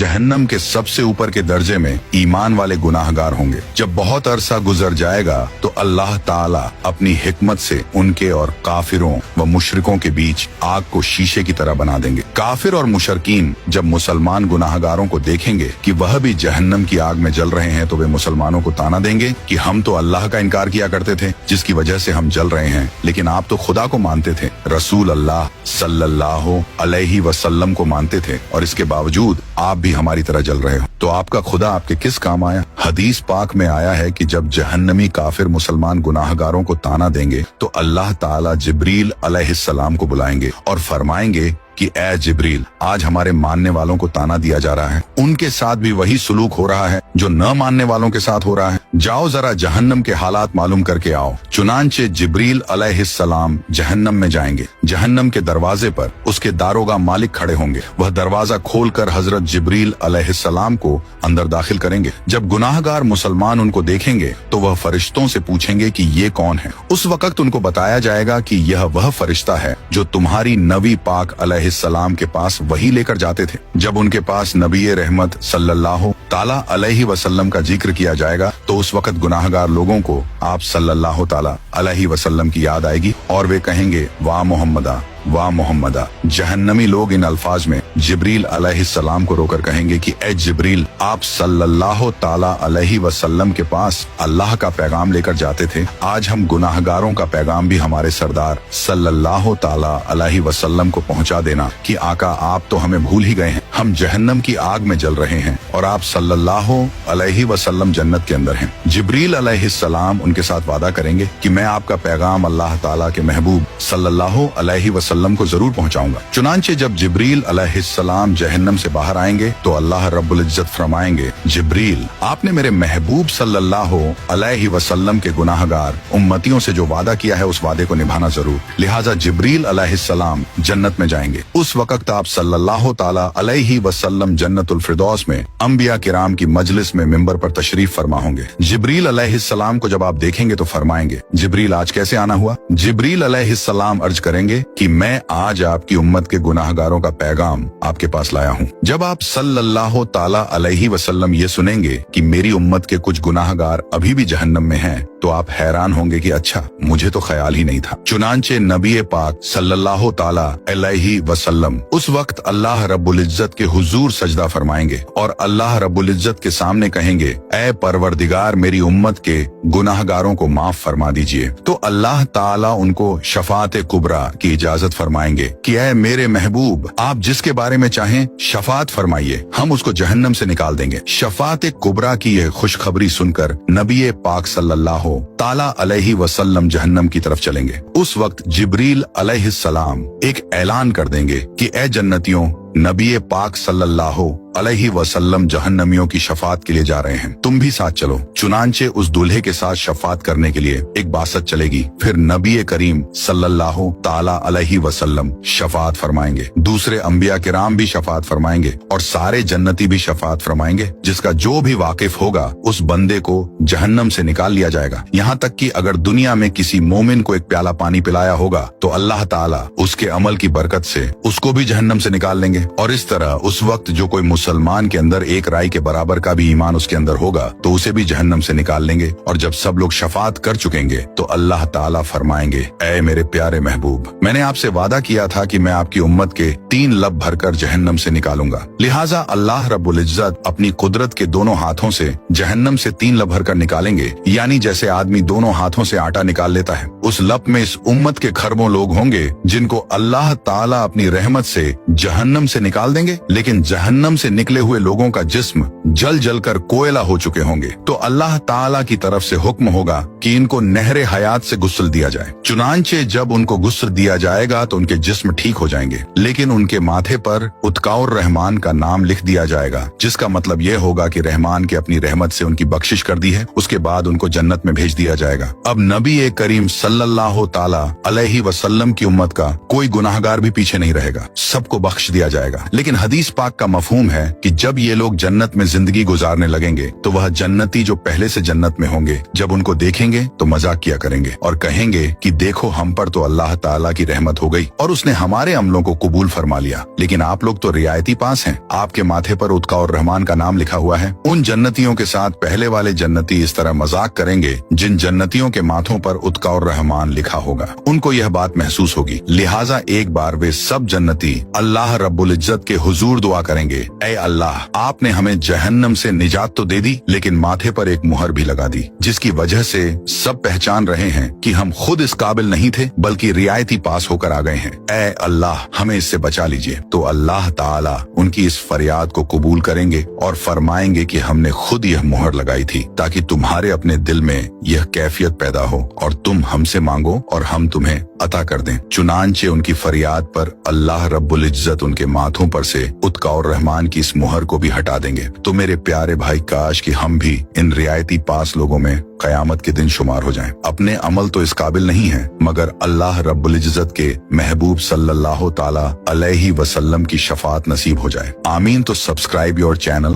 जहन्नम के सबसे ऊपर के दर्जे में ईमान वाले गुनाहगार होंगे। जब बहुत अरसा गुजर जाएगा तो अल्लाह ताला अपनी हिकमत से उनके और काफिरों व मुशरिकों के बीच आग को शीशे की तरह बना देंगे। काफिर और मुशरकीन जब मुसलमान गुनाहगारों को देखेंगे कि वह भी जहन्नम की आग में जल रहे हैं तो वे मुसलमानों को ताना देंगे कि हम तो अल्लाह का इनकार किया करते थे जिसकी वजह से हम जल रहे हैं, लेकिन आप तो खुदा को मानते थे, रसूल अल्लाह सल्लल्लाहु अलैहि वसल्लम को मानते थे और इसके बावजूद आप भी हमारी तरह जल रहे हो, तो आपका खुदा आपके किस काम आया। हदीस पाक में आया है कि जब जहन्नमी काफिर मुसलमान गुनाहगारों को ताना देंगे तो अल्लाह ताला जिब्रील अलैहिस्सलाम को बुलाएंगे और फरमाएंगे कि ए जिब्रील, आज हमारे मानने वालों को ताना दिया जा रहा है, उनके साथ भी वही सुलूक हो रहा है जो न मानने वालों के साथ हो रहा है, जाओ जरा जहन्नम के हालात मालूम करके आओ। चुनांचे जिब्रील अलैहिस्सलाम जहन्नम में जाएंगे। जहन्नम के दरवाजे पर उसके दारोगा मालिक खड़े होंगे। वह दरवाजा खोलकर हजरत जिब्रील अलैहिस्सलाम को अंदर दाखिल करेंगे। जब गुनाहगार मुसलमान उनको देखेंगे तो वह फरिश्तों से पूछेंगे कि ये कौन है। उस वक्त उनको बताया जाएगा कि यह वह फरिश्ता है जो तुम्हारी नबी पाक अलैहिस्सलाम के पास वही लेकर जाते थे। जब उनके पास नबी रहमत सल्लल्लाहु ताला अलैहि वसल्लम का जिक्र किया जाएगा तो उस वक्त गुनाहगार लोगों को आप सल्लल्लाहु ताला अलैहि वसल्लम की याद आएगी और वे कहेंगे वाह मोहम्मदा, वाह मोहम्मदा। जहन्नमी लोग इन अल्फाज में जिब्रील अलैहिस्सलाम को रोकर कहेंगे कि ए जिब्रील, आप सल्लल्लाहु ताला अलैहि वसल्लम के पास अल्लाह का पैगाम लेकर जाते थे, आज हम गुनाहगारों का पैगाम भी हमारे सरदार सल्लल्लाहु ताला अलैहि वसल्लम को पहुंचा देना कि आका आप तो हमें भूल ही गए हैं, हम जहन्नम की आग में जल रहे हैं और आप सल्लल्लाहु अलैहि वसल्लम जन्नत के अंदर हैं। जिब्रील अलैहिस्सलाम उनके साथ वादा करेंगे कि मैं आपका पैगाम अल्लाह ताला के महबूब सल्लल्लाहु अलैहि वसल्लम को जरूर पहुंचाऊंगा। चुनांचे जब जिब्रील अलैहिस्सलाम जहन्नम से बाहर आएंगे तो अल्लाह रब्बुल इज्जत फरमाएंगे, जिब्रील, आपने मेरे महबूब सल्लल्लाहु अलैहि वसल्लम के गुनाहगार उम्मतियों से जो वादा किया है उस वादे को निभाना जरूर। लिहाजा जिब्रील अलैहिस्सलाम जन्नत में जाएंगे। उस वक्त आप सल्लल्लाहु ताला अलैहि वसल्लम जन्नतुल फिरदौस में अंबिया किराम की मजलिस में मिंबर पर तशरीफ फरमा होंगे। जिब्रील अलैहिस्सलाम को जब आप देखेंगे तो फरमाएंगे, जिब्रील आज कैसे आना हुआ। जिब्रील अलैहिस्सलाम अर्ज करेंगे कि मैं आज आपकी उम्मत के गुनाहगारों का पैगाम आपके पास लाया हूँ। जब आप सल्लल्लाहु ताला अलैहि वसल्लम ये सुनेंगे कि मेरी उम्मत के कुछ गुनाहगार अभी भी जहन्नम में हैं तो आप हैरान होंगे कि अच्छा, मुझे तो ख्याल ही नहीं था। चुनांचे नबी पाक सल्लल्लाहु ताला अलैहि वसल्लम उस वक्त अल्लाह रब्बुल इज्जत के हुजूर सजदा फरमाएंगे और अल्लाह रब्बुल इज्जत के सामने कहेंगे, ए परवरदिगार, मेरी उम्मत के गुनाहगारों को माफ फरमा दीजिए। तो अल्लाह ताला उनको शफात कुबरा की इजाजत फरमाएंगे कि ए मेरे महबूब, आप जिसके बारे में चाहें शफात फरमाइए, हम उसको जहन्नम से निकाल देंगे। शफात कुबरा की यह खुशखबरी सुनकर नबी पाक सल्लल्लाहु ताला अलैहि वसल्लम जहन्नम की तरफ चलेंगे। उस वक्त जिब्रील अलैहिस्सलाम एक ऐलान कर देंगे कि ए जन्नतियों, नबी पाक सल्लल्लाहु अलैहि वसल्लम जहन्नमियों की शफात के लिए जा रहे हैं, तुम भी साथ चलो। चुनांचे उस दूल्हे के साथ शफात करने के लिए एक बासत चलेगी। फिर नबी करीम सल्लल्लाहु ताला अलैहि वसल्लम शफात फरमाएंगे, दूसरे अंबिया किराम भी शफात फरमाएंगे और सारे जन्नती भी शफात फरमाएंगे। जिसका जो भी वाकिफ होगा उस बंदे को जहन्नम से निकाल लिया जाएगा। यहाँ तक कि अगर दुनिया में किसी मोमिन को एक प्याला पानी पिलाया होगा तो अल्लाह ताला उसके अमल की बरकत से उसको भी जहन्नम से निकाल लेंगे। और इस तरह उस वक्त जो कोई मुसलमान के अंदर एक राई के बराबर का भी ईमान उसके अंदर होगा तो उसे भी जहन्नम से निकाल लेंगे। और जब सब लोग शफात कर चुकेंगे तो अल्लाह ताला फरमाएंगे, ऐ मेरे प्यारे महबूब, मैंने आपसे वादा किया था कि मैं आपकी उम्मत के 3 लब भरकर जहन्नम से निकालूंगा। लिहाजा अल्लाह रब्बुल इज्जत अपनी कुदरत के दोनों हाथों से जहन्नम से 3 लब भरकर निकालेंगे। यानी जैसे आदमी दोनों हाथों से आटा निकाल लेता है, उस लब में इस उम्मत के खरबों लोग होंगे जिनको अल्लाह ताला अपनी रहमत से जहन्नम से निकाल देंगे। लेकिन जहन्नम से निकले हुए लोगों का जिस्म जल जल कर कोयला हो चुके होंगे। तो अल्लाह ताला की तरफ से हुक्म होगा कि इनको नहरे हयात से गुस्ल दिया जाए। चुनांचे जब उनको गुस्ल दिया जाएगा तो उनके जिस्म ठीक हो जाएंगे, लेकिन उनके माथे पर उत्काउर रहमान का नाम लिख दिया जाएगा, जिसका मतलब यह होगा कि रहमान के अपनी रहमत से उनकी बख्शिश कर दी है। उसके बाद उनको जन्नत में भेज दिया जाएगा। अब नबी करीम सल्लल्लाहु ताला अलैहि वसल्लम की उम्मत का कोई गुनाहगार भी पीछे नहीं रहेगा, सबको बख्श दिया जाएगा। जाएगा। लेकिन हदीस पाक का मफहूम है कि जब ये लोग जन्नत में जिंदगी गुजारने लगेंगे तो वह जन्नती जो पहले से जन्नत में होंगे जब उनको देखेंगे तो मजाक किया करेंगे और कहेंगे कि देखो हम पर तो अल्लाह ताला की रहमत हो गई और उसने हमारे अमलों को कबूल फरमा लिया, लेकिन आप लोग तो रियायती पास हैं, आपके माथे पर उत्का और रहमान का नाम लिखा हुआ है। उन जन्नतियों के साथ पहले वाले जन्नती इस तरह मजाक करेंगे जिन जन्नतियों के माथों पर उत्का और रहमान लिखा होगा। उनको यह बात महसूस होगी, लिहाजा एक बार वे सब जन्नती अल्लाह रब्बुल इज्जत के हुजूर दुआ करेंगे, ऐ अल्लाह आपने हमें जहन्नम से निजात तो दे दी लेकिन माथे पर एक मुहर भी लगा दी, जिसकी वजह से सब पहचान रहे हैं कि हम खुद इस काबिल नहीं थे बल्कि रियायती पास होकर आ गए हैं। ऐ अल्लाह हमें इससे बचा लीजिए। तो अल्लाह ताला उनकी इस फरियाद को कबूल करेंगे और फरमाएंगे कि हमने खुद यह मुहर लगाई थी ताकि तुम्हारे अपने दिल में यह कैफियत पैदा हो और तुम हमसे मांगो और हम तुम्हें अता कर दें। चुनांचे उनकी फरियाद पर अल्लाह रब्बुल इज्जत उनके माथों पर से उत्का और रहमान की इस मुहर को भी हटा देंगे। तो मेरे प्यारे भाई, काश कि हम भी इन रियायती पास लोगों में कयामत के दिन शुमार हो जाएं। अपने अमल तो इस काबिल नहीं है मगर अल्लाह रब्बुल इज्जत के महबूब सल्लल्लाहु ताला अलैहि वसल्लम की शफाअत नसीब हो जाए। आमीन। तो सब्सक्राइब योर चैनल